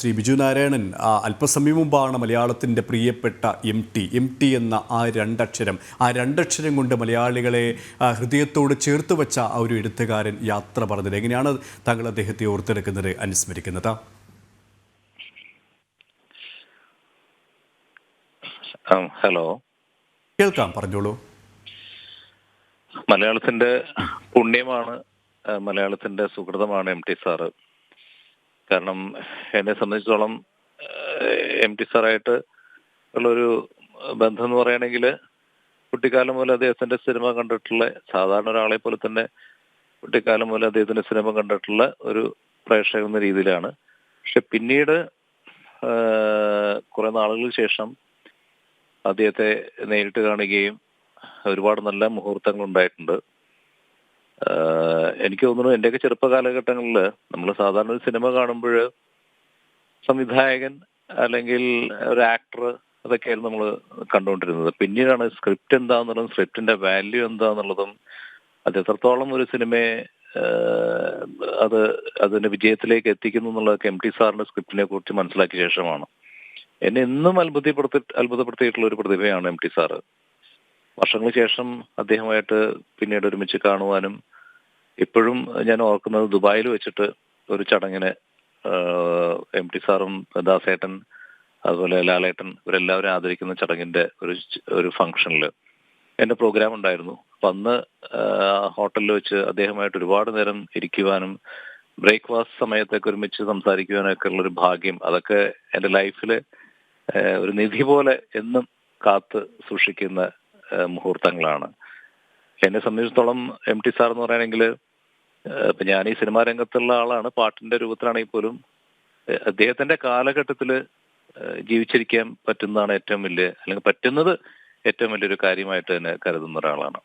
ശ്രീ ബിജു നാരായണൻ അല്പസമയം മുമ്പാണ് മലയാളത്തിൻ്റെ പ്രിയപ്പെട്ട എം ടി എന്ന ആ രണ്ടക്ഷരം കൊണ്ട് മലയാളികളെ ഹൃദയത്തോട് ചേർത്ത് വെച്ച ആ ഒരു എഴുത്തുകാരൻ യാത്ര പറഞ്ഞത്. എങ്ങനെയാണ് താങ്കൾ അദ്ദേഹത്തെ ഓർത്തെടുക്കുന്നത്, അനുസ്മരിക്കുന്നത്? ഹലോ, കേൾക്കാം, പറഞ്ഞോളൂ. മലയാളത്തിന്റെ പുണ്യമാണ്, മലയാളത്തിന്റെ സുഹൃതമാണ് എം ടി സാറ്. കാരണം എന്നെ സംബന്ധിച്ചിടത്തോളം എം ടി സാറായിട്ട് ഉള്ളൊരു ബന്ധം എന്ന് പറയുകയാണെങ്കിൽ കുട്ടിക്കാലം മുതൽ അദ്ദേഹത്തിന്റെ സിനിമ കണ്ടിട്ടുള്ള, സാധാരണ ഒരാളെ പോലെ തന്നെ കുട്ടിക്കാലം മുതൽ അദ്ദേഹത്തിന്റെ സിനിമ കണ്ടിട്ടുള്ള ഒരു പ്രേക്ഷകൻ എന്ന രീതിയിലാണ്. പക്ഷെ പിന്നീട് കുറെ നാളുകൾക്ക് ശേഷം അദ്ദേഹത്തെ നേരിട്ട് കാണുകയും ഒരുപാട് നല്ല മുഹൂർത്തങ്ങൾ ഉണ്ടായിട്ടുണ്ട്. എനിക്ക് തോന്നുന്നു എന്റെയൊക്കെ ചെറുപ്പ കാലഘട്ടങ്ങളിൽ നമ്മൾ സാധാരണ ഒരു സിനിമ കാണുമ്പോൾ സംവിധായകൻ അല്ലെങ്കിൽ ഒരു ആക്ടർ അതൊക്കെയായിരുന്നു നമ്മൾ കണ്ടുകൊണ്ടിരുന്നത്. പിന്നീടാണ് സ്ക്രിപ്റ്റ് എന്താന്നുള്ളതും സ്ക്രിപ്റ്റിന്റെ വാല്യൂ എന്താന്നുള്ളതും അത് എത്രത്തോളം ഒരു സിനിമയെ അതിന്റെ വിജയത്തിലേക്ക് എത്തിക്കുന്നു എന്നുള്ളതൊക്കെ എം ടി സാറിന്റെ സ്ക്രിപ്റ്റിനെ കുറിച്ച് മനസ്സിലാക്കിയ ശേഷമാണ്. എന്നെ എന്നും അത്ഭുതപ്പെടുത്തിയിട്ടുള്ള ഒരു പ്രതിഭയാണ് എം ടി സാറ്. വർഷങ്ങൾക്ക് ശേഷം അദ്ദേഹമായിട്ട് പിന്നീട് ഒരുമിച്ച് കാണുവാനും ഇപ്പോഴും ഞാൻ ഓർക്കുന്നത് ദുബായിൽ വെച്ചിട്ട് ഒരു ചടങ്ങിന് എം ടി സാറും ദാസേട്ടൻ അതുപോലെ ലാലേട്ടൻ ഇവരെല്ലാവരും ആദരിക്കുന്ന ചടങ്ങിന്റെ ഒരു ഫംഗ്ഷനിൽ എന്റെ പ്രോഗ്രാം ഉണ്ടായിരുന്നു. അപ്പൊ അന്ന് ഹോട്ടലിൽ വെച്ച് അദ്ദേഹമായിട്ട് ഒരുപാട് നേരം ഇരിക്കുവാനും ബ്രേക്ക്ഫാസ്റ്റ് സമയത്തൊക്കെ ഒരുമിച്ച് സംസാരിക്കുവാനൊക്കെ ഉള്ളൊരു ഭാഗ്യം, അതൊക്കെ എന്റെ ലൈഫിൽ ഒരു നിധി പോലെ എന്നും കാത്ത് സൂക്ഷിക്കുന്ന മുഹൂർത്തങ്ങളാണ്. എന്നെ സംബന്ധിച്ചിടത്തോളം എം ടി സാർ എന്ന് പറയുകയാണെങ്കിൽ ഇപ്പൊ ഞാൻ ഈ സിനിമാ രംഗത്തുള്ള ആളാണ്, പാട്ടിന്റെ രൂപത്തിലാണെങ്കിൽ പോലും അദ്ദേഹത്തിന്റെ കാലഘട്ടത്തിൽ ജീവിച്ചിരിക്കാൻ പറ്റുന്നതാണ് ഏറ്റവും വലിയ, അല്ലെങ്കിൽ പറ്റുന്നത് ഏറ്റവും വലിയൊരു കാര്യമായിട്ട് തന്നെ കരുതുന്ന ഒരാളാണ്.